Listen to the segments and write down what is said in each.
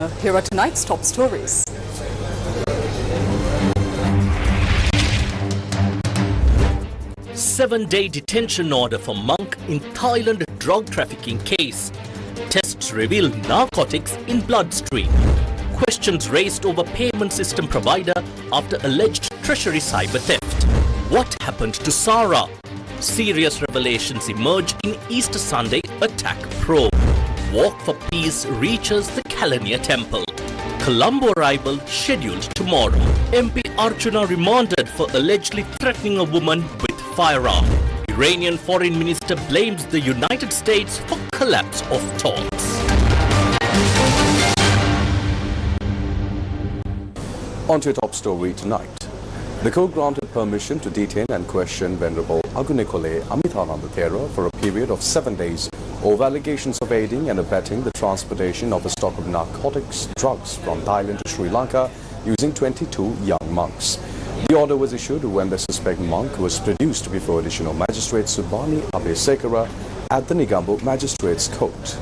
Here are tonight's top stories. Seven-day detention order for monk in Thailand drug trafficking case. Tests reveal narcotics in bloodstream. Questions raised over payment system provider after alleged Treasury cyber theft. What happened to Sara? Serious revelations emerge in Easter Sunday attack probe. Walk for Peace reaches the Kalania Temple. Colombo arrival scheduled tomorrow. MP Arjuna remanded for allegedly threatening a woman with firearm. Iranian foreign minister blames the United States for collapse of talks. On to your top story tonight. The court granted permission to detain and question Venerable Agunekole Amithananda Thera for a period of 7 days over allegations of aiding and abetting the transportation of a stock of narcotics drugs from Thailand to Sri Lanka using 22 young monks. The order was issued when the suspect monk was produced before Additional Magistrate Subani Abesekara at the Negombo Magistrates Court.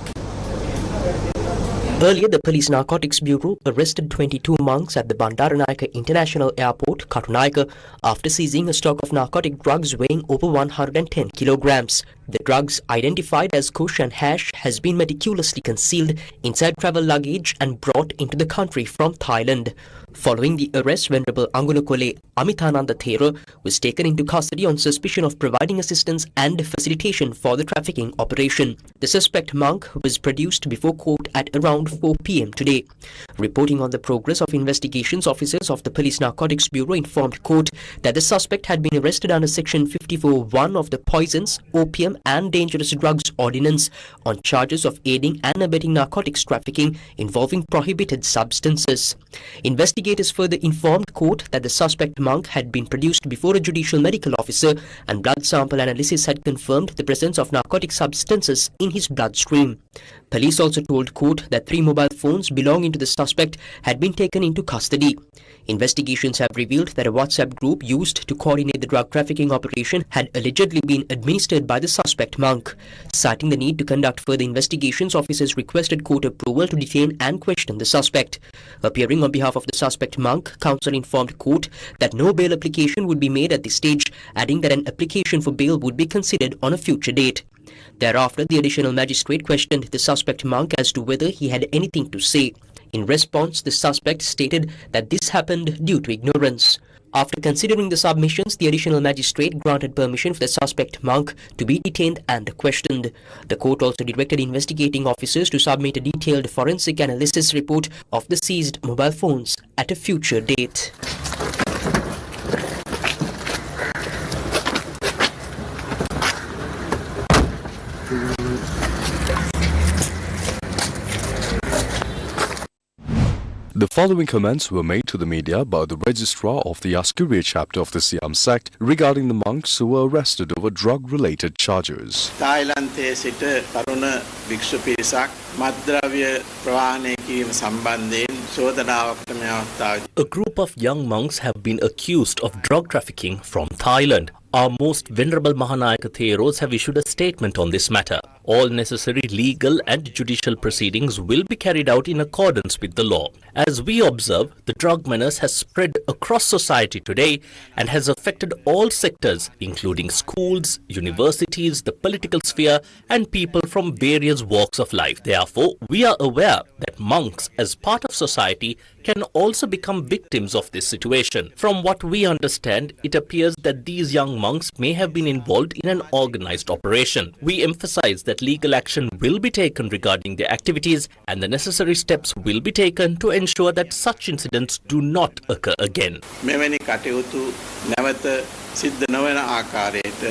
Earlier, the Police Narcotics Bureau arrested 22 monks at the Bandaranaike International Airport, Katunayake, after seizing a stock of narcotic drugs weighing over 110 kilograms. The drugs, identified as kush and hash, has been meticulously concealed inside travel luggage and brought into the country from Thailand. Following the arrest, Venerable Agunekole Amithananda Thera was taken into custody on suspicion of providing assistance and facilitation for the trafficking operation. The suspect monk was produced before court at around 4 p.m. today. Reporting on the progress of investigations, officers of the Police Narcotics Bureau informed court that the suspect had been arrested under Section 54(1) of the Poisons, Opium and Dangerous Drugs Ordinance on charges of aiding and abetting narcotics trafficking involving prohibited substances. Investigators further informed court that the suspect monk had been produced before a judicial medical officer and blood sample analysis had confirmed the presence of narcotic substances in his bloodstream. Police also told court that 3 mobile phones belonging to the suspect had been taken into custody. Investigations have revealed that a WhatsApp group used to coordinate the drug trafficking operation had allegedly been administered by the suspect monk. Citing the need to conduct further investigations, officers requested court approval to detain and question the suspect. Appearing on behalf of the suspect monk, counsel informed court that no bail application would be made at this stage, adding that an application for bail would be considered on a future date. Thereafter, the additional magistrate questioned the suspect monk as to whether he had anything to say. In response, the suspect stated that this happened due to ignorance. After considering the submissions, the additional magistrate granted permission for the suspect monk to be detained and questioned. The court also directed investigating officers to submit a detailed forensic analysis report of the seized mobile phones at a future date. The following comments were made to the media by the registrar of the Askuriya chapter of the Siam sect regarding the monks who were arrested over drug-related charges. තායිලන්තයේ සිට තරුණ භික්ෂු පිරිසක් මත්ද්‍රව්‍ය ප්‍රවාහනය කිරීම සම්බන්ධයෙන් චෝදනාවකට මේ අවස්ථාවේ A group of young monks have been accused of drug trafficking from Thailand. Our most venerable Mahanayaka Theros have issued a statement on this matter. All necessary legal and judicial proceedings will be carried out in accordance with the law. As we observe, the drug menace has spread across society today and has affected all sectors, including schools, universities, the political sphere, and people from various walks of life. Therefore, we are aware that monks, as part of society, can also become victims of this situation. From what we understand, it appears that these young monks may have been involved in an organized operation. We emphasize that legal action will be taken regarding their activities and the necessary steps will be taken to ensure that such incidents do not occur again. මෙවැනි කටයුතු නැවත සිද්ධ නොවන ආකාරයට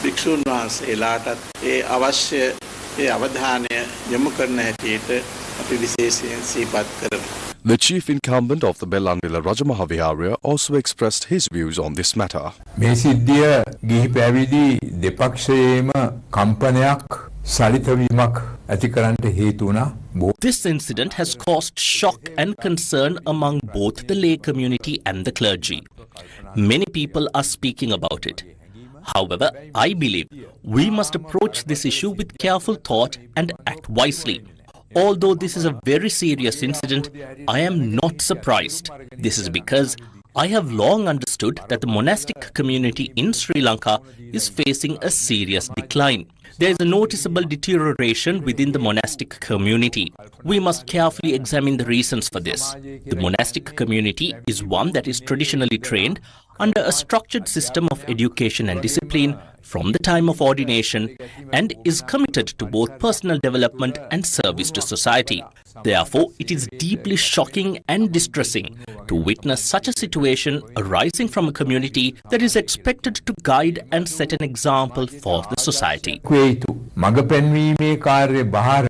භික්ෂුන් වහන්සේලාටත් ඒ අවශ්‍ය ඒ අවධානය යොමු කරන හැටියට අපි විශේෂයෙන් සිහිපත් කරමු. The chief incumbent of the Bellandila Rajamahaviharya also expressed his views on this matter. මේ සිද්ධිය ගිහි පැවිදි දෙපක්ෂයේම කම්පනයක් සලිතවීමක් ඇති කරන්නට හේතු වුණා. This incident has caused shock and concern among both the lay community and the clergy. Many people are speaking about it. However, I believe we must approach this issue with careful thought and act wisely. Although this is a very serious incident, I am not surprised. This is because I have long understood that the monastic community in Sri Lanka is facing a serious decline. There is a noticeable deterioration within the monastic community. We must carefully examine the reasons for this. The monastic community is one that is traditionally trained under a structured system of education and discipline from the time of ordination and is committed to both personal development and service to society. Therefore, it is deeply shocking and distressing to witness such a situation arising from a community that is expected to guide and set an example for the society. මඟ පෙන්වීමේ කාර්ය බාර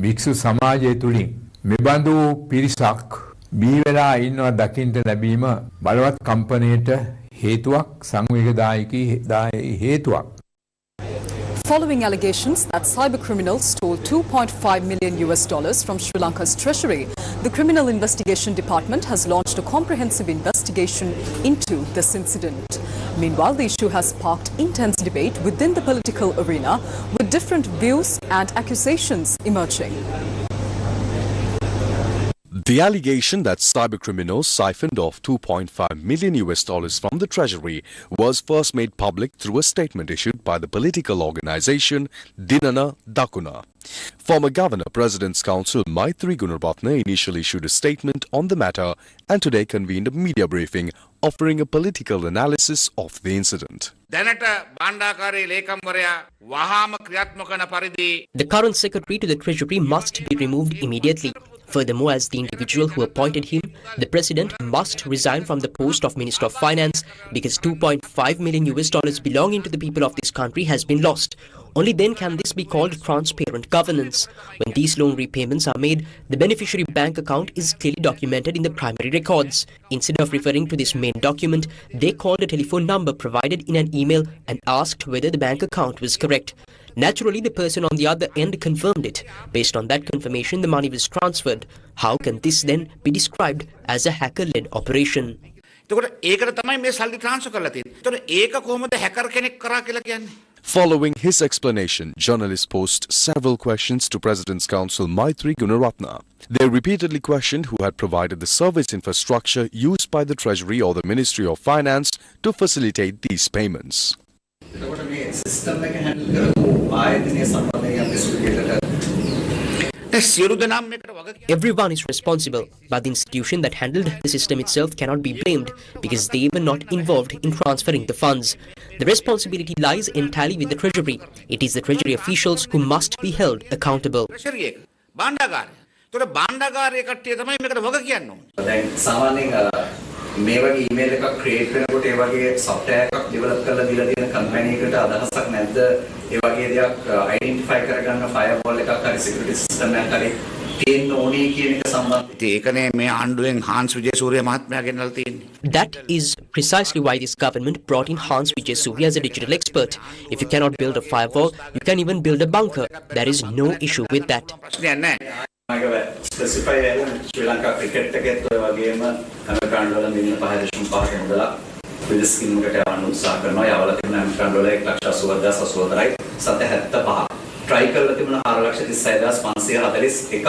භික්ෂු සමාජය තුලින් මෙබඳු පිරිසක් බිහි වෙලා ඉන්නවා දකින්න ලැබීම බලවත් කම්පණයට හේතුවක් සංවේගදායකී හේතුවක්. Following allegations that cybercriminals stole $2.5 million from Sri Lanka's Treasury, the Criminal Investigation Department has launched a comprehensive investigation into this incident. Meanwhile, the issue has sparked intense debate within the political arena, with different views and accusations emerging. The allegation that cybercriminals siphoned off $2.5 million from the Treasury was first made public through a statement issued by the political organization Dinana Dakuna. Former Governor President's Counsel Maitri Gunaratne initially issued a statement on the matter and today convened a media briefing offering a political analysis of the incident. The current secretary to the Treasury must be removed immediately. Furthermore, as the individual who appointed him, the president must resign from the post of Minister of Finance because $2.5 million belonging to the people of this country has been lost. Only then can this be called transparent governance. When these loan repayments are made, the beneficiary bank account is clearly documented in the primary records. Instead of referring to this main document, they called a telephone number provided in an email and asked whether the bank account was correct. Naturally, the person on the other end confirmed it. Based on that confirmation, the money was transferred. How can this then be described as a hacker-led operation? Following his explanation, journalists posed several questions to President's Counsel Maitri Gunaratne. They repeatedly questioned who had provided the service infrastructure used by the Treasury or the Ministry of Finance to facilitate these payments. Everyone is responsible, but the institution that handled the system itself cannot be blamed because they were not involved in transferring the funds. The responsibility lies entirely with the Treasury. It is the Treasury officials who must be held accountable. මේ වගේ email එකක් create වෙනකොට ඒ වගේ software එකක් develop කරලා දීලා තියෙන company එකට අදහසක් නැද්ද ඒ වගේ දෙයක් identify කරගන්න firewall එකක් හරි security system එකක් හරි තියෙන්න ඕනේ කියන එක සම්බන්ධයි. ඒකනේ මේ ආණ්ඩුවෙන් හාන්ස් විජේසූරිය මහත්මයා ගෙනල්ලා තියෙන්නේ. That is precisely why this government brought in Hans Vijayasuriya as a digital expert. If you cannot build a firewall, you can even build a bunker. There is no issue with that. Specify Sri Lanka cricket එකත් ඔය වගේම ඇමරිකානු dollar මිලියන 5.5 මුදලක් විදේශ ස්කීමකට යවන්න උත්සාහ කරනවා. යවලා තිබුණ ඇමරිකානු ඩොලර් 1,80,84යි 775. try කරලා තිබුණ 4,36,541ක්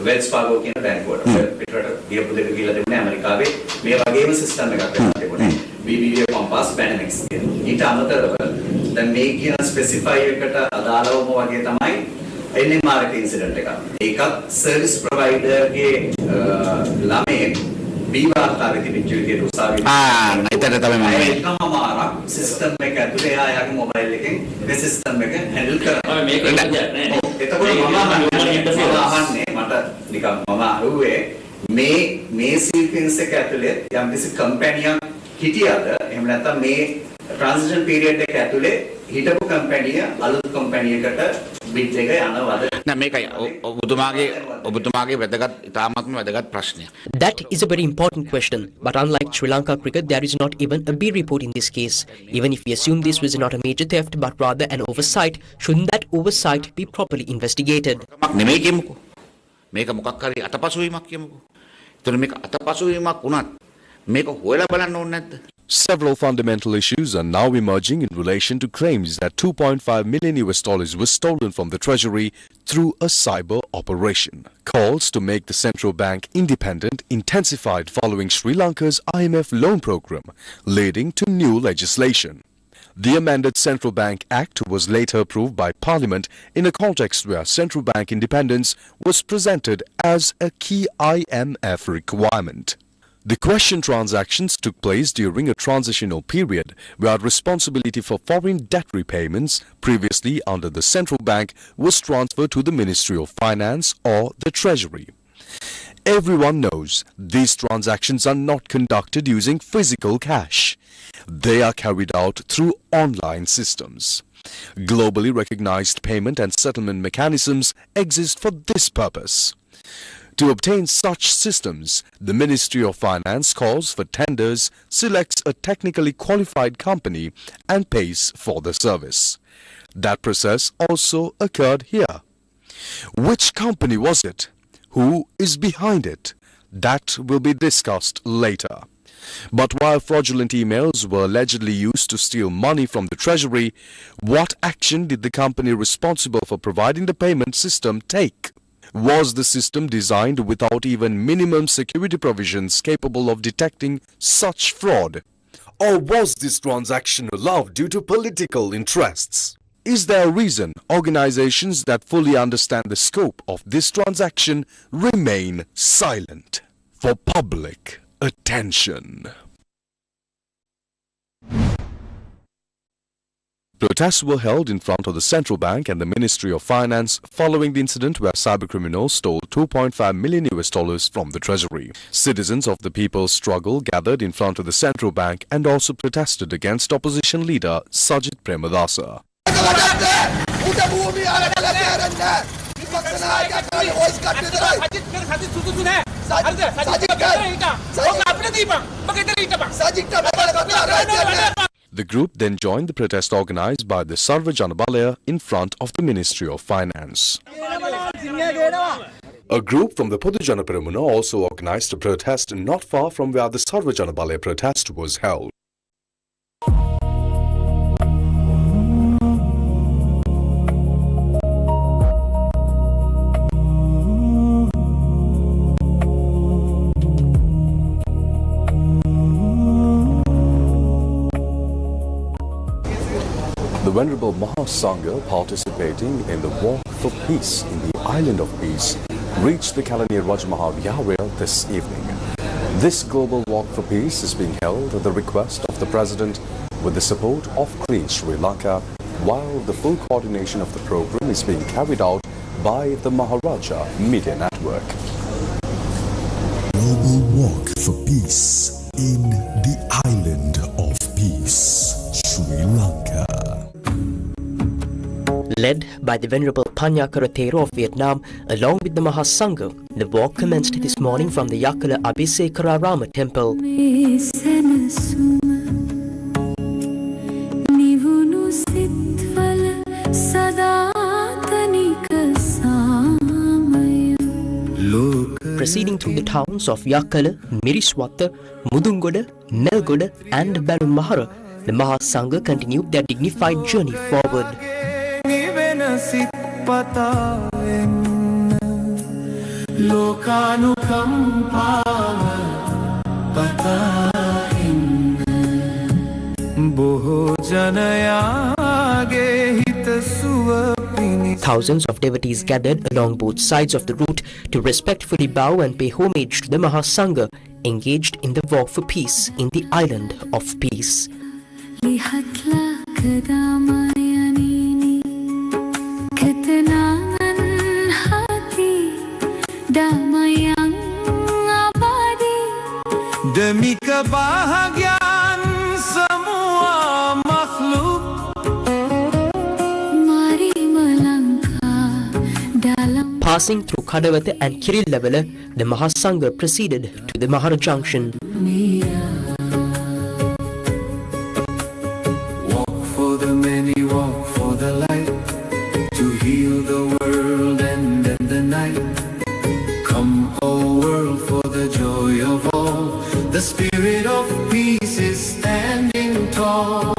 වෙල්ස් ෆාගෝ කියන බැංකුවට. පිටරට ගියපු දෙක කියලා තිබුණේ ඇමරිකාවේ මේ වගේම සිස්ටම් එකක් වෙනවා තිබුණේ. BBVA Compass Dynamics කියන. ඊට අමතරව දැන් මේ කියන ස්පෙસિෆයි එකට අදාළවම වගේ තමයි NMR incident එක. ඒකත් service provider ගේ ළමේ බීවාර්තාවේ තිබිච්ච විදියට උසාවියේ එතන තමයි එකමාරක් සිස්ටම් එක ඇතුලේ ආයාගේ මොබයිල් එකෙන් මේ සිස්ටම් එක හැන්ඩල් කරනවා. මේක දෙයක් නෑ. එතකොට මම අහන්නේ මට නිකන් මම අහුවේ මේ සීක්වෙන්ස් එක ඇතුලේ යම්කිසි කම්පැනියක් හිටියද එහෙම නැත්නම් මේ transition period එක ඇතුලේ හිටපු කම්පැනිය අලුත් කම්පැනියකට බිඩ් එක යනවද නෑ මේකයි ඔබතුමාගේ වැදගත් ඉතාමත්ම වැදගත් ප්‍රශ්නය. That is a very important question, but unlike Sri Lanka cricket, there is not even a B report in this case. Even if we assume this was not a major theft but rather an oversight, shouldn't that oversight be properly investigated? නෙමෙයි කියමුකෝ. මේක මොකක් හරි අතපසුවීමක් කියමුකෝ. එතන මේක අතපසුවීමක් වුණත් මේක හොයලා බලන්න ඕනේ නැද්ද? Several fundamental issues are now emerging in relation to claims that $2.5 million was stolen from the Treasury through a cyber operation. Calls to make the central bank independent intensified following Sri Lanka's IMF loan program, leading to new legislation. The amended Central Bank Act was later approved by Parliament in a context where central bank independence was presented as a key IMF requirement. The questioned transactions took place during a transitional period where responsibility for foreign debt repayments previously under the central bank was transferred to the Ministry of Finance or the Treasury. Everyone knows these transactions are not conducted using physical cash. They are carried out through online systems. Globally recognized payment and settlement mechanisms exist for this purpose. To obtain such systems, the Ministry of Finance calls for tenders, selects a technically qualified company and pays for the service. That process also occurred here. Which company was it? Who is behind it? That will be discussed later. But while fraudulent emails were allegedly used to steal money from the Treasury, what action did the company responsible for providing the payment system take? Was the system designed without even minimum security provisions capable of detecting such fraud? Or was this transaction allowed due to political interests? Is there a reason organizations that fully understand the scope of this transaction remain silent? For public attention. Protests were held in front of the Central Bank and the Ministry of Finance following the incident where cybercriminals stole $2.5 million from the Treasury. Citizens of the People's Struggle gathered in front of the Central Bank and also protested against opposition leader Sajit Premadasa. The group then joined the protest organized by the Sarva Janabalaya in front of the Ministry of Finance. A group from the Podujana Peramuna also organized a protest not far from where the Sarva Janabalaya protest was held. The Venerable Mahasangha, participating in the Walk for Peace in the Island of Peace, reached the Kalanir Rajmahavihara this evening. This global Walk for Peace is being held at the request of the President with the support of Clean Sri Lanka, while the full coordination of the program is being carried out by the Maharaja Media Network. Global Walk for Peace in the Island of Peace, Sri Lanka. Led by the Venerable Panyakara Thero of Vietnam, along with the Mahasangha, the walk commenced this morning from the Yakala Abhisekara Rama Temple. Proceeding through the towns of Yakala, Miriswata, Mudungoda, Melgoda and Balun Mahara, the Mahasangha continued their dignified journey forward. Thousands of devotees gathered along both sides of the route to respectfully bow and pay homage to the Mahasangha engaged in the walk for peace in the Island of Peace. Passing through Kadawata and Kirillawala, the Mahasangha proceeded to the Mahara Junction. Walk for the many, walk for the light, to heal the world and end the night. Come, O world, for the joy of all, the The spirit of peace is standing tall.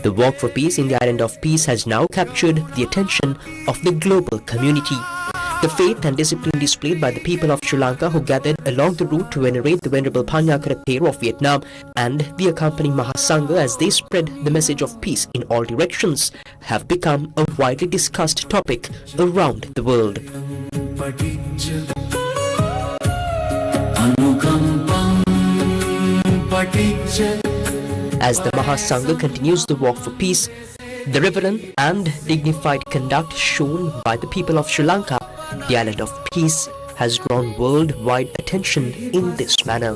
The Walk for Peace in the Island of Peace has now captured the attention of the global community. The faith and discipline displayed by the people of Sri Lanka who gathered along the route to venerate the Venerable Panyakara Thero of Vietnam and the accompanying Mahasangha as they spread the message of peace in all directions have become a widely discussed topic around the world. As the Mahasangha continues the walk for peace, the reverent and dignified conduct shown by the people of Sri Lanka, the Island of Peace, has drawn worldwide attention in this manner.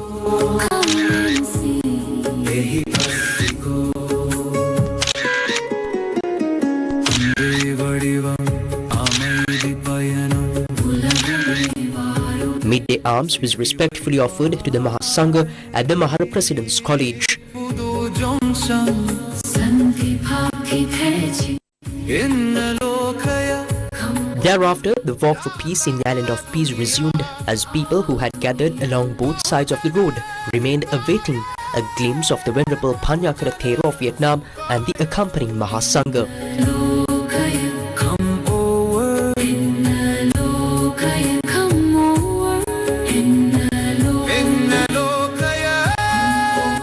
Midday alms was respectfully offered to the Mahasangha at the Mahara President's College. Thereafter, the walk for peace in the Island of Peace resumed as people who had gathered along both sides of the road remained awaiting a glimpse of the Venerable Panyakara Thero of Vietnam and the accompanying Mahasangha.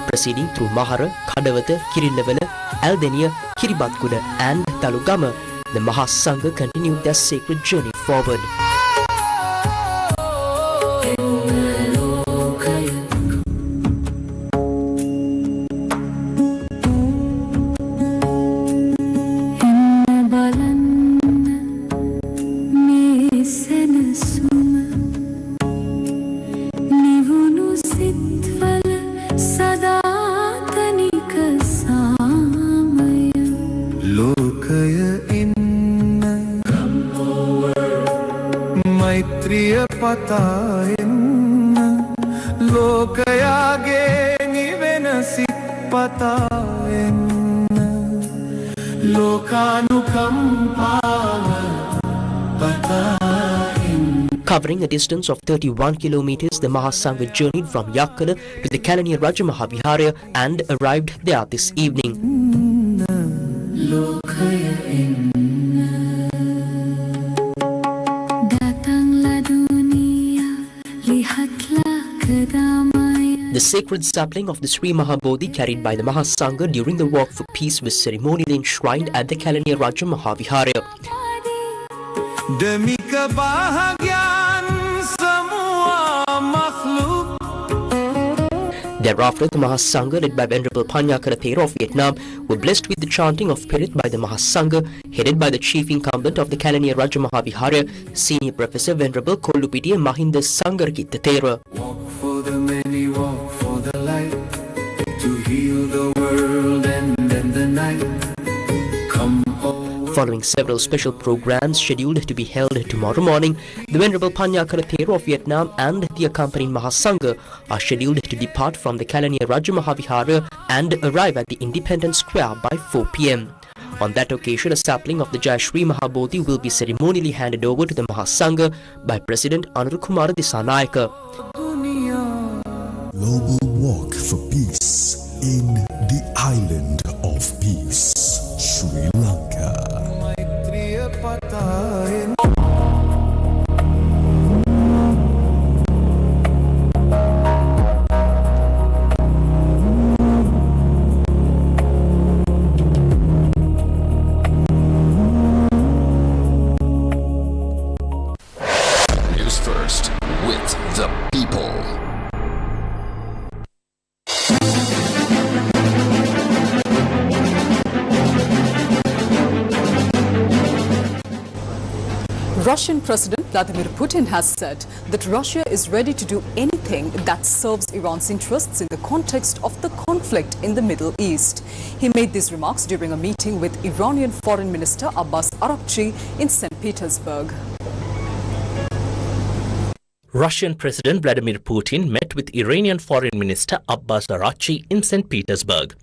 Proceeding through Mahara, Kadawata, Kirilawala, Aldenia, Kiribatkuda and Talugama, the Mahasangha continued their sacred journey forward. Covering a distance of 31 kilometers, the Mahasangha journeyed from Yakkala to the Kalaniya Raja Mahavihara and arrived there this evening. The sacred sapling of the Sri Mahabodhi carried by the Mahasangha during the walk for peace was ceremonially enshrined at the Kalaniya Raja Mahavihara. Thereafter, the Mahasangha, led by Venerable Panyakara Thero of Vietnam, were blessed with the chanting of Pirit by the Mahasangha, headed by the chief incumbent of the Kalaniya Raja Mahavihara, Senior Professor Venerable Kollupitiya Mahinda Sangarkita Thera. Walk for the many, walk for the light, to heal the world and then the night. Come home. Following several special programs scheduled to be held tomorrow morning, the Venerable Panyakara Thero of Vietnam and the accompanying Mahasangha are scheduled to depart from the Kalaniya Raja Mahavihara and arrive at the Independence Square by 4 p.m. On that occasion, a sapling of the Jai Shri Mahabodhi will be ceremonially handed over to the Mahasangha by President Anurukumara Disanayaka. Global Walk for Peace in the Island of Peace, Sri Lanka. Newsfirst with the people. Russian President Vladimir Putin has said that Russia is ready to do anything that serves Iran's interests in the context of the conflict in the Middle East. He made these remarks during a meeting with Iranian Foreign Minister Abbas Araghchi in St. Petersburg. Russian President Vladimir Putin met with Iranian Foreign Minister Abbas Araghchi in St. Petersburg.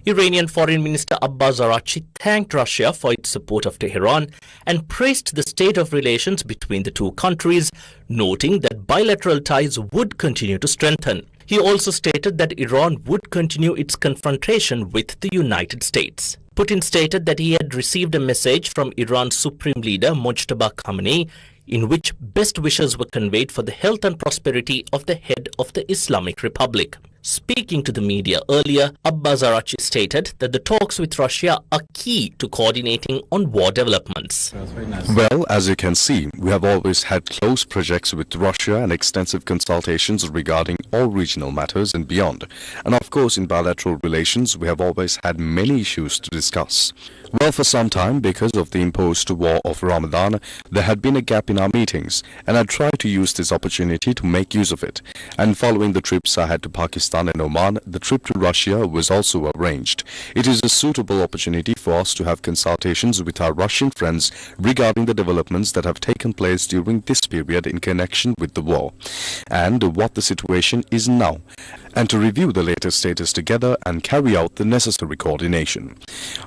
Iranian Foreign Minister Abbas Araghchi thanked Russia for its support of Tehran and praised the state of relations between the two countries, noting that bilateral ties would continue to strengthen. He also stated that Iran would continue its confrontation with the United States. Putin stated that he had received a message from Iran's Supreme Leader Mojtaba Khamenei in which best wishes were conveyed for the health and prosperity of the head of the Islamic Republic. Speaking to the media earlier, Abbas Araghchi stated that the talks with Russia are key to coordinating on war developments. Well, as you can see, we have always had close projects with Russia and extensive consultations regarding all regional matters and beyond. And of course, in bilateral relations, we have always had many issues to discuss. Well, for some time, because of the imposed war of Ramadan, there had been a gap in our meetings, and I tried to use this opportunity to make use of it. And following the trips I had to Pakistan and Oman, the trip to Russia was also arranged. It is a suitable opportunity for us to have consultations with our Russian friends regarding the developments that have taken place during this period in connection with the war, and what the situation is now, and to review the latest status together and carry out the necessary coordination.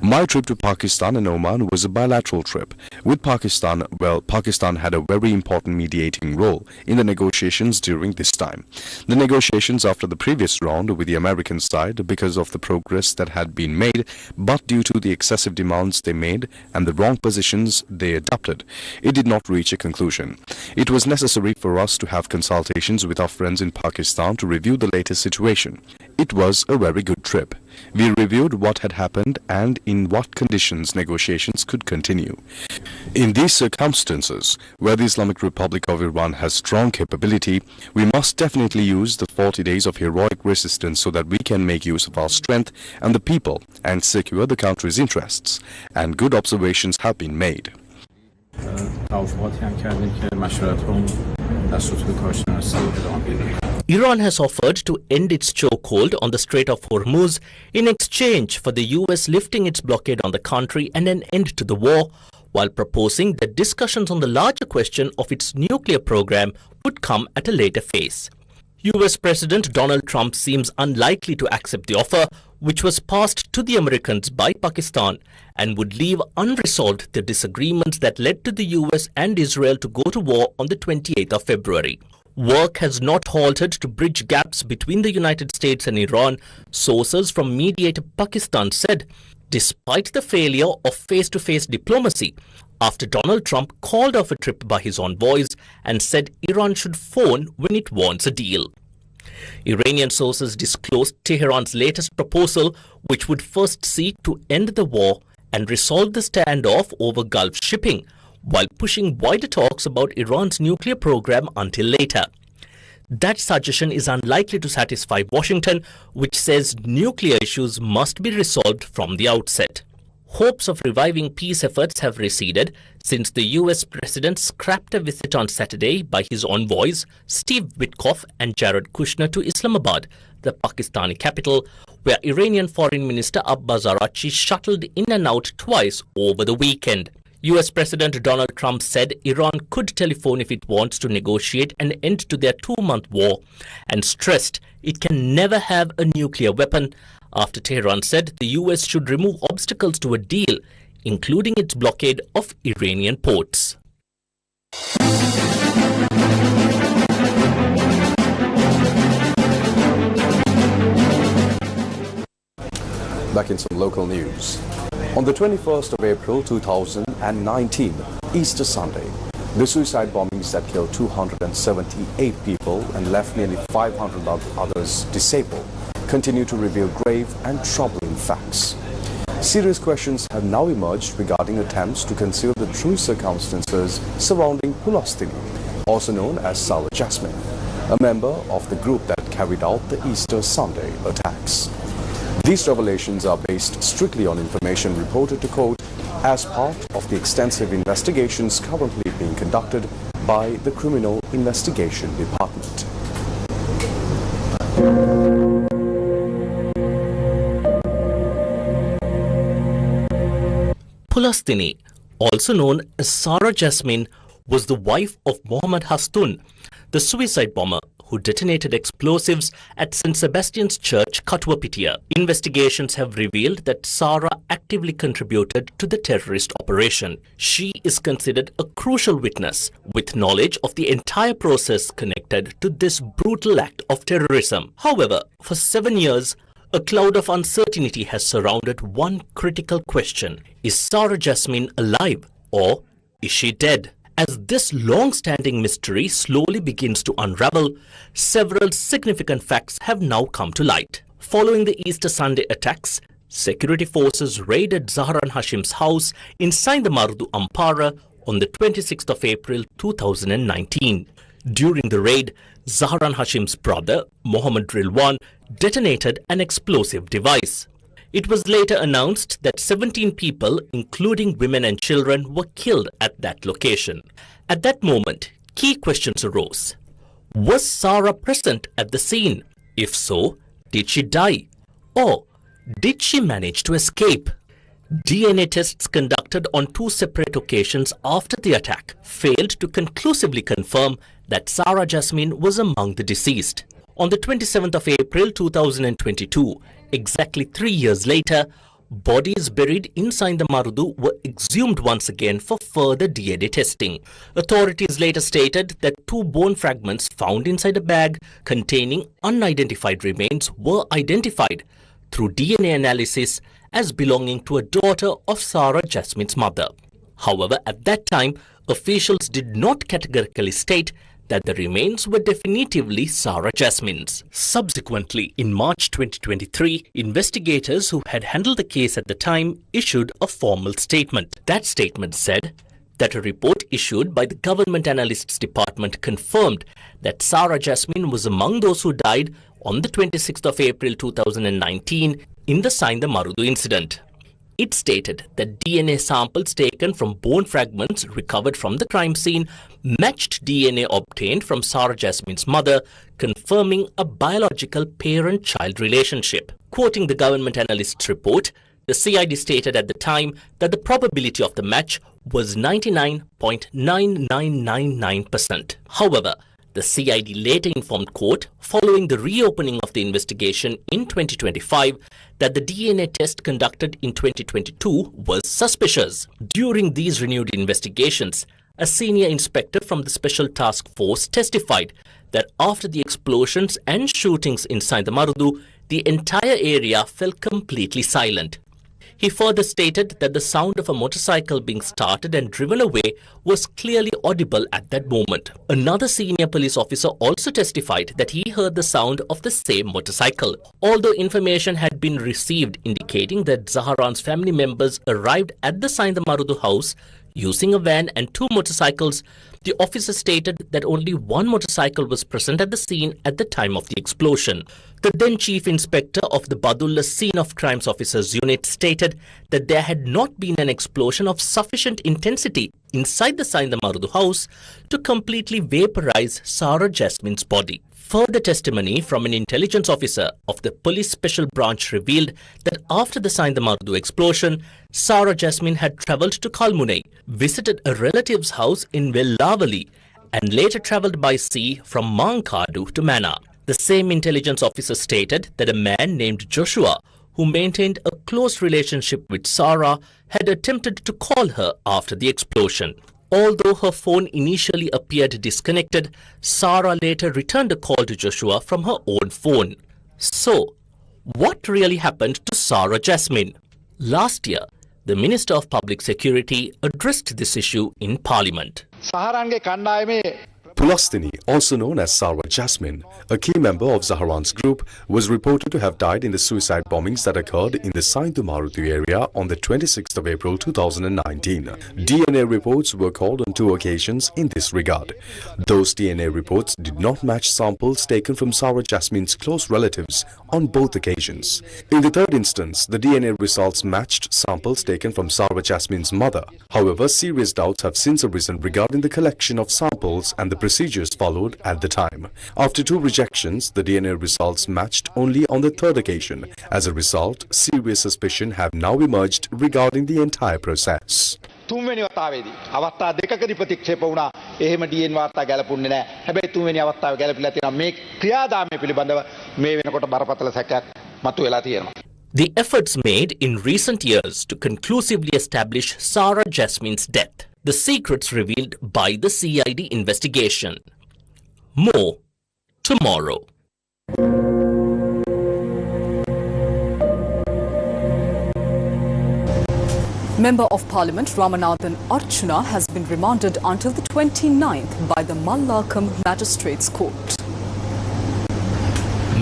My trip to Pakistan and Oman was a bilateral trip. With Pakistan, well, Pakistan had a very important mediating role in the negotiations during this time. The negotiations after the previous round with the American side, because of the progress that had been made, but due to the excessive demands they made and the wrong positions they adopted, it did not reach a conclusion. It was necessary for us to have consultations with our friends in Pakistan to review the latest situation. It was a very good trip. We reviewed what had happened and in what conditions negotiations could continue. In these circumstances, where the Islamic Republic of Iran has strong capability, we must definitely use the 40 days of heroic resistance so that we can make use of our strength and the people and secure the country's interests. And good observations have been made. Iran has offered to end its chokehold on the Strait of Hormuz in exchange for the US lifting its blockade on the country and an end to the war, while proposing that discussions on the larger question of its nuclear program would come at a later phase. US President Donald Trump seems unlikely to accept the offer, which was passed to the Americans by Pakistan, and would leave unresolved the disagreements that led to the US and Israel to go to war on the 28th of February. Work has not halted to bridge gaps between the United States and Iran, sources from mediator Pakistan said, despite the failure of face-to-face diplomacy, after Donald Trump called off a trip by his envoys and said Iran should phone when it wants a deal. Iranian sources disclosed Tehran's latest proposal, which would first seek to end the war and resolve the standoff over Gulf shipping, while pushing wider talks about Iran's nuclear program until later. That suggestion is unlikely to satisfy Washington, which says nuclear issues must be resolved from the outset. Hopes of reviving peace efforts have receded since the US president scrapped a visit on Saturday by his envoys Steve Witkoff and Jared Kushner to Islamabad, the Pakistani capital, where Iranian Foreign Minister Abbas Araghchi shuttled in and out twice over the weekend. US President Donald Trump said Iran could telephone if it wants to negotiate an end to their 2-month war, and stressed it can never have a nuclear weapon, after Tehran said the US should remove obstacles to a deal, including its blockade of Iranian ports. Back in some local news. On the 21st of April 2019, Easter Sunday, the suicide bombings that killed 278 people and left nearly 500 others disabled continue to reveal grave and troubling facts. Serious questions have now emerged regarding attempts to conceal the true circumstances surrounding Pulastini, also known as Sour Jasmine, a member of the group that carried out the Easter Sunday attacks. These revelations are based strictly on information reported to court as part of the extensive investigations currently being conducted by the Criminal Investigation Department. Pulastini, also known as Sour Jasmine, was the wife of Mohammad Hastun, the suicide bomber who detonated explosives at St. Sebastian's Church, Katuwapitia. Investigations have revealed that Sara actively contributed to the terrorist operation. She is considered a crucial witness with knowledge of the entire process connected to this brutal act of terrorism. However, for 7 years, a cloud of uncertainty has surrounded one critical question. Is Sara Jasmine alive or is she dead? As this long-standing mystery slowly begins to unravel, several significant facts have now come to light. Following the Easter Sunday attacks, security forces raided Zahran Hashim's house in Saindamardu, Ampara on the 26th of April 2019. During the raid, Zahran Hashim's brother, Mohammed Rilwan, detonated an explosive device. It was later announced that 17 people, including women and children, were killed at that location. At that moment, key questions arose. Was Sara present at the scene? If so, did she die? Or did she manage to escape? DNA tests conducted on 2 separate occasions after the attack failed to conclusively confirm that Sara Jasmine was among the deceased. On the 27th of April 2022, exactly 3 years later, bodies buried inside the Marudu were exhumed once again for further DNA testing. Authorities later stated that 2 bone fragments found inside a bag containing unidentified remains were identified through DNA analysis as belonging to a daughter of Sara Jasmine's mother. However, at that time, officials did not categorically state that the remains were definitively Sara Jasmine's. Subsequently, in March 2023, investigators who had handled the case at the time issued a formal statement. That statement said that a report issued by the Government Analysts Department confirmed that Sara Jasmine was among those who died on the 26th of April 2019 in the Saindamardu incident. It stated that DNA samples taken from bone fragments recovered from the crime scene matched DNA obtained from Sara Jasmine's mother, confirming a biological parent-child relationship. Quoting the government analyst's report, the CID stated at the time that the probability of the match was 99.9999%. However, the CID later informed court, following the reopening of the investigation in 2025, that the DNA test conducted in 2022 was suspicious. During these renewed investigations, a senior inspector from the Special Task Force testified that after the explosions and shootings in Saindamardu, the entire area fell completely silent. He further stated that the sound of a motorcycle being started and driven away was clearly audible at that moment. Another senior police officer also testified that he heard the sound of the same motorcycle. Although information had been received indicating that Zahran's family members arrived at the Saindamardu house using a van and 2 motorcycles, the officer stated that only 1 motorcycle was present at the scene at the time of the explosion. The then Chief Inspector of the Badulla Scene of Crimes Officers Unit stated that there had not been an explosion of sufficient intensity inside the Saindamardu house to completely vaporize Sara Jasmine's body. Further testimony from an intelligence officer of the Police Special Branch revealed that after the Saindamardu explosion, Sara Jasmine had travelled to Kalmunai, visited a relative's house in Vellavali, and later travelled by sea from Mankadu to Mana. The same intelligence officer stated that a man named Joshua, who maintained a close relationship with Sara, had attempted to call her after the explosion. Although her phone initially appeared disconnected, Sara later returned a call to Joshua from her own phone. So, what really happened to Sara Jasmine? Last year, the Minister of Public Security addressed this issue in Parliament. Pulastini, also known as Sara Jasmine, a key member of Zahran's group, was reported to have died in the suicide bombings that occurred in the Saindamardu area on the 26th of April 2019. DNA reports were called on 2 occasions in this regard. Those DNA reports did not match samples taken from Sara Jasmine's close relatives on both occasions. In the third instance, the DNA results matched samples taken from Sara Jasmine's mother. However, serious doubts have since arisen regarding the collection of samples and the procedures followed at the time. After 2 rejections, the DNA results matched only on the third occasion. As a result, serious suspicion have now emerged regarding the entire process. තුන්වෙනි වතාවේදී අවස්ථා දෙකකදී ප්‍රතික්ෂේප වුණා. එහෙම DN වාර්තා ගැලපුණේ නැහැ. හැබැයි තුන්වෙනි අවස්ථාවේ ගැලපිලා තියෙනවා. මේ ක්‍රියාදාමය පිළිබඳව මේ වෙනකොට බරපතල සැකයක් මතුවලා තියෙනවා. The efforts made in recent years to conclusively establish Sarah Jasmine's death. The secrets revealed by the CID investigation. More tomorrow. Member of Parliament Ramanathan Archana has been remanded until the 29th by the Mallakam Magistrates Court.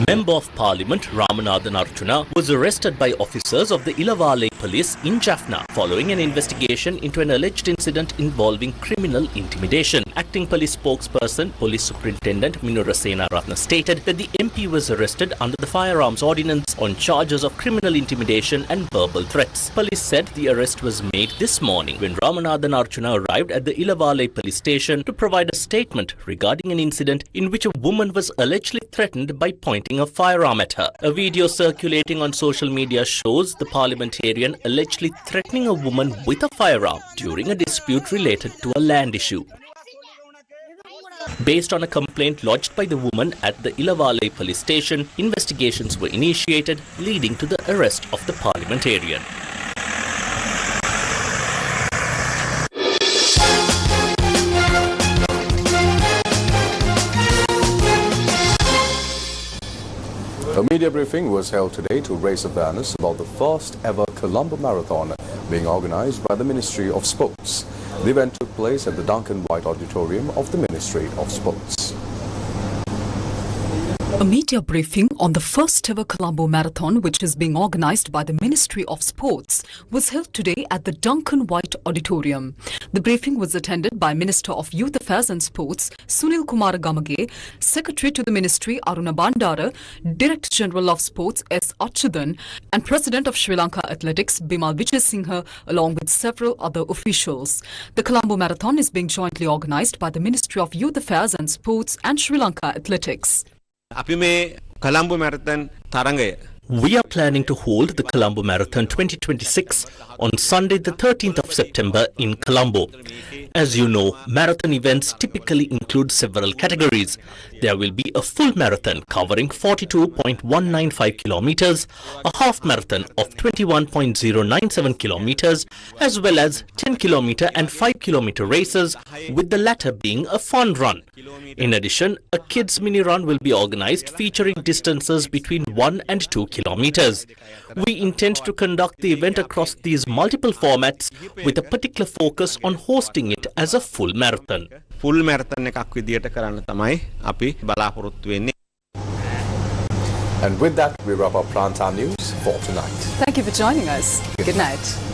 Member of Parliament Ramanathan Archana was arrested by officers of the Ilavale police in Jaffna following an investigation into an alleged incident involving criminal intimidation. Acting police spokesperson, Police Superintendent Minurasena Ratna stated that the MP was arrested under the Firearms Ordinance on charges of criminal intimidation and verbal threats. Police said the arrest was made this morning when Ramanathan Archana arrived at the Ilavale police station to provide a statement regarding an incident in which a woman was allegedly threatened by pointing a firearm at her. A video circulating on social media shows the parliamentarian allegedly threatening a woman with a firearm during a dispute related to a land issue. Based on a complaint lodged by the woman at the Ilavale police station, investigations were initiated, leading to the arrest of the parliamentarian. A media briefing was held today to raise awareness about the first ever Colombo Marathon being organized by the Ministry of Sports. The event took place at the Duncan White Auditorium of the Ministry of Sports. A media briefing on the first ever Colombo Marathon, which is being organised by the Ministry of Sports, was held today at the Duncan White Auditorium. The briefing was attended by Minister of Youth Affairs and Sports, Sunil Kumar Gamage, Secretary to the Ministry, Aruna Bandara, Director General of Sports, S. Achudan, and President of Sri Lanka Athletics, Bimal Vijayasinghe, along with several other officials. The Colombo Marathon is being jointly organised by the Ministry of Youth Affairs and Sports and Sri Lanka Athletics. අපි මේ Colombo marathon තරඟය We are planning to hold the Colombo Marathon 2026 on Sunday the 13th of September in Colombo. As you know, marathon events typically include several categories. There will be a full marathon covering 42.195 kilometers, a half marathon of 21.097 kilometers, as well as 10 kilometer and 5 kilometer races, with the latter being a fun run. In addition, a kids mini run will be organized featuring distances between 1 and 2 kilometers. We intend to conduct the event across these multiple formats with a particular focus on hosting it as a full marathon. Full marathon එකක් විදියට කරන්න තමයි අපි බලාපොරොත්තු වෙන්නේ. And with that, we wrap up Prime Time News for tonight. Thank you for joining us. Good night.